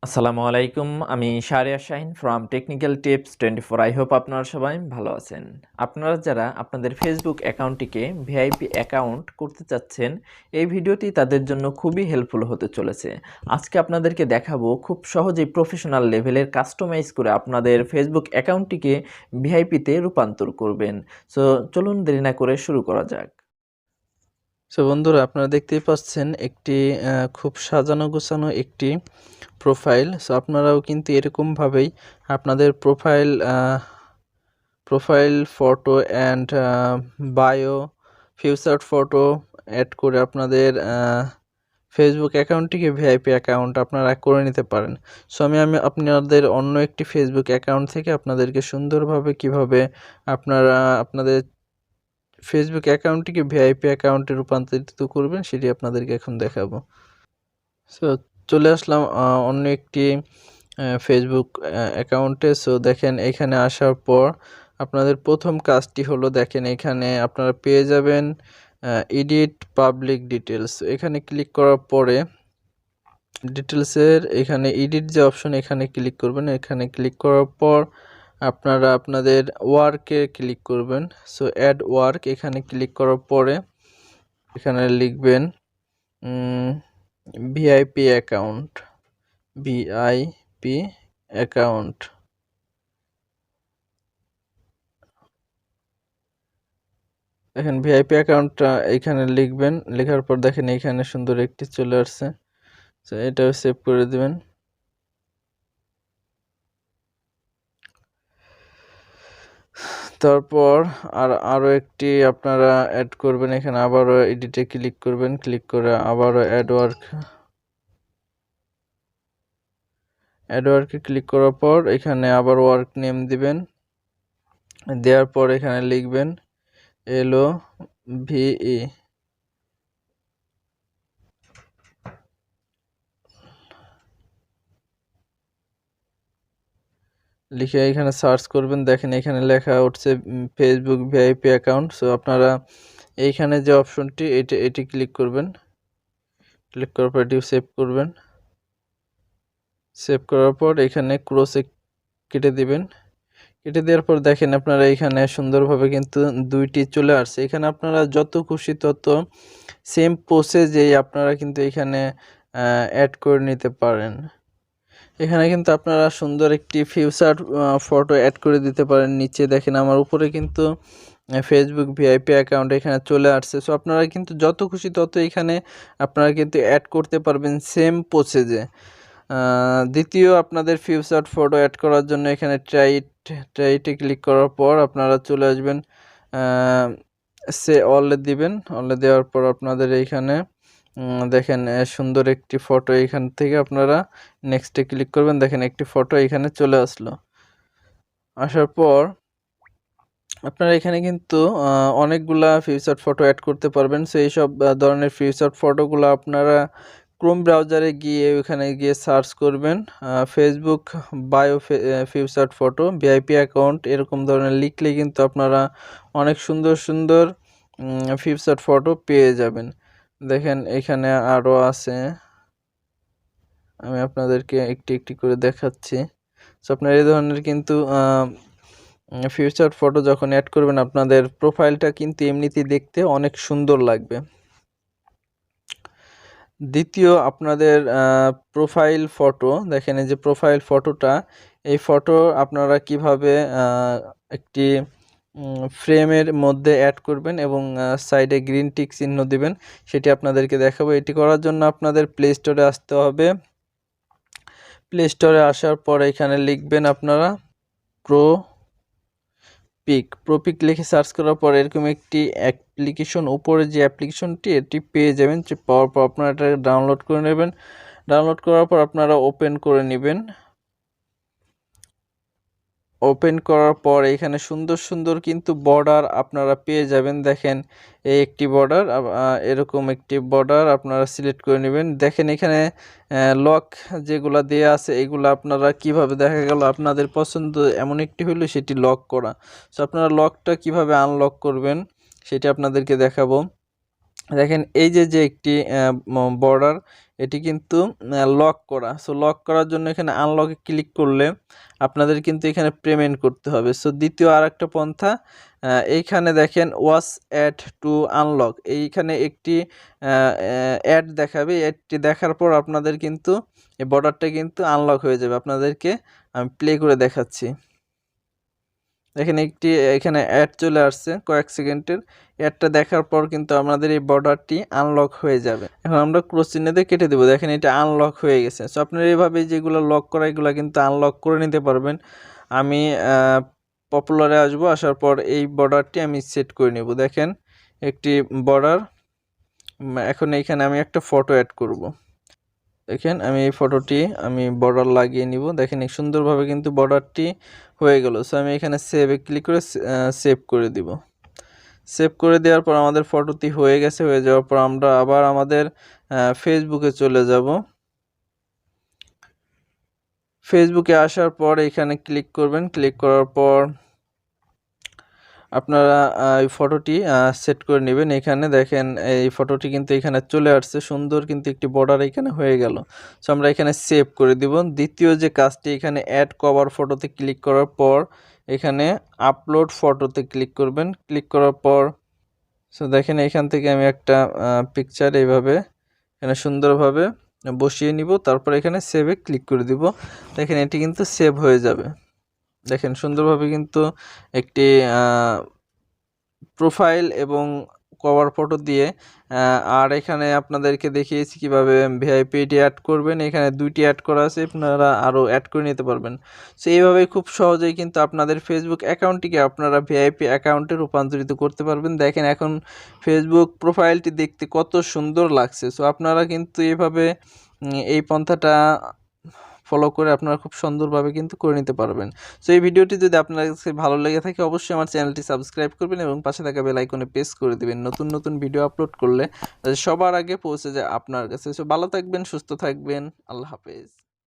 আসসালামু আলাইকুম। আমি Shahriar Shahin from technical tips 24। I hope আপনারা সবাই ভালো আছেন। আপনারা যারা আপনাদের ফেসবুক অ্যাকাউন্টটিকে ভিআইপি অ্যাকাউন্ট করতে চাচ্ছেন, এই ভিডিওটি তাদের জন্য খুবই হেল্পফুল হতে চলেছে। আজকে আপনাদেরকে দেখাবো খুব সহজেই প্রফেশনাল লেভেলের কাস্টমাইজ করে আপনাদের ফেসবুক অ্যাকাউন্টটিকে ভিআইপিতে রূপান্তর করবেন। সো চলুন দেরি না করে শুরু করা যাক। সো বন্ধুরা, আপনারা দেখতেই পাচ্ছেন একটি খুব সাজানো গোছানো একটি প্রোফাইল। সো আপনারাও কিন্তু এরকমভাবেই আপনাদের profile photo and bio future photo add করে আপনাদের ফেসবুক অ্যাকাউন্টটিকে ভিআইপি অ্যাকাউন্ট আপনারা করে নিতে পারেন। সো আমি আপনাদের অন্য একটি ফেসবুক অ্যাকাউন্ট থেকে আপনাদেরকে সুন্দরভাবে কিভাবে আপনারা আপনাদের ফেসবুক অ্যাকাউন্টটিকে ভিআইপি অ্যাকাউন্টে রূপান্তরিত করবেন সেটি আপনাদেরকে এখন দেখাবো। সো চলে আসলাম অন্য একটি ফেসবুক অ্যাকাউন্টে। সো দেখেন, এখানে আসার পর আপনাদের প্রথম কাজটি হলো, দেখেন এখানে আপনারা পেয়ে যাবেন এডিট পাবলিক ডিটেলস। এখানে ক্লিক করার পরে ডিটেলসের এখানে এডিট যে অপশন, এখানে ক্লিক করবেন। এখানে ক্লিক করার পর আপনারা আপনাদের ওয়ার্কে ক্লিক করবেন। সো অ্যাড ওয়ার্ক, এখানে ক্লিক করার পরে এখানে লিখবেন ভিআইপি অ্যাকাউন্ট, ভিআইপি অ্যাকাউন্ট। দেখেন ভিআইপি অ্যাকাউন্টটা এখানে লিখবেন। লেখার পর দেখেন এখানে সুন্দর একটি চলে আসছে। তো এটাও সেভ করে দিবেন। তারপর আরও একটি আপনারা অ্যাড করবেন। এখানে আবারও এডিটে ক্লিক করবেন। ক্লিক করে আবারও অ্যাড ওয়ার্কে ক্লিক করার পর এখানে আবার ওয়ার্ক নেম দিবেন। দেওয়ার পর এখানে লিখবেন LOVE, লিখে এখানে সার্চ করবেন। দেখেন এখানে লেখা উঠছে ফেসবুক ভিআইপি অ্যাকাউন্ট। সো আপনারা এইখানে যে অপশনটি এটি ক্লিক করবেন। ক্লিক করার পর এটি সেভ করবেন। সেভ করার পর এখানে ক্রসে কেটে দিবেন। কেটে দেওয়ার পর দেখেন আপনারা এখানে সুন্দরভাবে কিন্তু দুইটি চলে আসছে। এখানে আপনারা যত খুশি তত সেম প্রসেসেই আপনারা কিন্তু এখানে অ্যাড করে নিতে পারেন। এখানে কিন্তু আপনারা সুন্দর একটি ফিউচার ফটো অ্যাড করে দিতে পারেন। নিচে দেখেন আমার উপরে কিন্তু ফেসবুক ভিআইপি অ্যাকাউন্ট এখানে চলে আসছে। সো আপনারা কিন্তু যত খুশি তত এখানে আপনারা কিন্তু অ্যাড করতে পারবেন সেম প্রসেসে। দ্বিতীয় আপনাদের ফিউচার ফটো অ্যাড করার জন্য এখানে ট্রাইটে ক্লিক করার পর আপনারা চলে আসবেন, অলে দিবেন। অলে দেওয়ার পর আপনাদের এইখানে দেখেন সুন্দর একটি ফটো, এখান থেকে আপনারা নেক্সটে ক্লিক করবেন। দেখেন একটি ফটো এখানে চলে আসলো। আসার পর আপনারা এখানে কিন্তু অনেকগুলা ফিউচার ফটো অ্যাড করতে পারবেন। সো এইসব ধরনের ফিউচার ফটোগুলো আপনারা ক্রোম ব্রাউজারে গিয়ে ওখানে গিয়ে সার্চ করবেন Facebook bio future photo VIP account, এরকম ধরনের লিখলে কিন্তু আপনারা অনেক সুন্দর সুন্দর ফিউচার ফটো পেয়ে যাবেন। দেখেন এখানে আরও আছে, আমি আপনাদেরকে একটি একটি করে দেখাচ্ছি। সো আপনারা এই ধরনের কিন্তু ফিউচার ফটো যখন অ্যাড করবেন আপনাদের প্রোফাইলটা কিন্তু এমনিতেই দেখতে অনেক সুন্দর লাগবে। দ্বিতীয় আপনাদের প্রোফাইল ফটো, দেখেন এই যে প্রোফাইল ফটোটা, এই ফটো আপনারা কিভাবে একটি ফ্রেমের মধ্যে অ্যাড করবেন এবং সাইডে গ্রিন টিক চিহ্ন দিবেন সেটি আপনাদেরকে দেখাবো। এটি করার জন্য আপনাদের প্লে স্টোরে আসতে হবে। প্লে স্টোরে আসার পর এখানে লিখবেন আপনারা প্রোপিক লিখে সার্চ করার পর এরকম একটি অ্যাপ্লিকেশন, উপরে যে অ্যাপ্লিকেশনটি এটি পেয়ে যাবেন। যে পাওয়ার পর আপনারা এটা ডাউনলোড করে নেবেন। ডাউনলোড করার পর আপনারা ওপেন করে নেবেন। ওপেন করার পর এখানে সুন্দর সুন্দর কিন্তু বর্ডার আপনারা পেয়ে যাবেন। দেখেন এই একটি বর্ডার, এরকম একটি বর্ডার আপনারা সিলেক্ট করে নেবেন। দেখেন এখানে লক যেগুলো দেওয়া আছে এগুলো আপনারা কিভাবে, দেখা গেল আপনাদের পছন্দ এমন একটি হলো সেটি লক করা। সো আপনারা লকটা কিভাবে আনলক করবেন সেটি আপনাদেরকে দেখাবো। দেখেন এই যে একটি বর্ডার, এটি কিন্তু লক করা। সো লক করার জন্য এখানে আনলকে ক্লিক করলে আপনাদের কিন্তু এখানে পেমেন্ট করতে হবে। সো দ্বিতীয় আরেকটা পন্থা, এইখানে দেখেন ওয়াচ অ্যাড টু আনলক, এইখানে একটি অ্যাড দেখাবে। অ্যাডটি দেখার পর আপনাদের কিন্তু এই বর্ডারটা কিন্তু আনলক হয়ে যাবে। আপনাদেরকে আমি প্লে করে দেখাচ্ছি। দেখেন এখানে অ্যাড চলে আসছে কয়েক সেকেন্ডের। অ্যাডটা দেখার পর কিন্তু আমাদের এই বর্ডারটি আনলক হয়ে যাবে। এখন আমরা ক্রস চিহ্ন দিয়ে কেটে দেবো। দেখেন এটা আনলক হয়ে গেছে। সো আপনারা এইভাবে যেগুলো লক করা এগুলো কিন্তু আনলক করে নিতে পারবেন। আমি পপুলারে আসবো, আসার পর এই বর্ডারটি আমি সেট করে নেব। দেখেন একটি বর্ডার, এখন এইখানে আমি একটা ফটো অ্যাড করব। দেখেন আমি এই ফটোটি আমি বর্ডার লাগিয়ে নিব। দেখেন এই সুন্দরভাবে কিন্তু বর্ডারটি হয়ে গেল। সো আমি এখানে সেভে ক্লিক করে সেভ করে দিব। সেভ করে দেওয়ার পর আমাদের ফটোটি হয়ে গেছে। হয়ে যাওয়ার পর আমরা আবার আমাদের ফেসবুকে চলে যাব। ফেসবুকে আসার পর এখানে ক্লিক করবেন। ক্লিক করার পর আপনারা এই ফটোটি সেট করে নেবেন। এখানে দেখেন এই ফটোটি কিন্তু এখানে চলে আসছে, সুন্দর কিন্তু একটি বর্ডার এখানে হয়ে গেল। সো আমরা এখানে সেভ করে দিব। দ্বিতীয় যে কাজটি, এখানে অ্যাড কভার ফটোতে ক্লিক করার পর এখানে আপলোড ফটোতে ক্লিক করবেন। ক্লিক করার পর সো দেখেন এখান থেকে আমি একটা পিকচার এইভাবে এখানে সুন্দরভাবে বসিয়ে নিব। তারপর এখানে সেভে ক্লিক করে দিব। দেখেন এটি কিন্তু সেভ হয়ে যাবে। দেখেন সুন্দরভাবে কিন্তু একটি প্রোফাইল এবং কভার ফটো দিয়ে আর এখানে আপনাদেরকে দেখিয়েছি কিভাবে ভিআইপিটি অ্যাড করবেন। এখানে 2টি অ্যাড করা আছে, আপনারা আরও অ্যাড করে নিতে পারবেন। সো এইভাবেই খুব সহজেই কিন্তু আপনাদের ফেসবুক অ্যাকাউন্টটিকে আপনারা ভিআইপি অ্যাকাউন্টে রূপান্তরিত করতে পারবেন। দেখেন এখন ফেসবুক প্রোফাইলটি দেখতে কত সুন্দর লাগছে। সো আপনারা কিন্তু এইভাবে এই পন্থাটা ফলো করে আপনারা খুব সুন্দরভাবে কিন্তু করে নিতে পারবেন। সো এই ভিডিওটি যদি আপনার কাছে ভালো লেগে থাকে অবশ্যই আমার চ্যানেলটি সাবস্ক্রাইব করবেন এবং পাশে থাকা বেল আইকনে প্রেস করে দিবেন নতুন নতুন ভিডিও আপলোড করলে সবার আগে পৌঁছে যায় আপনার কাছে। সো ভালো থাকবেন, সুস্থ থাকবেন, আল্লাহ হাফেজ।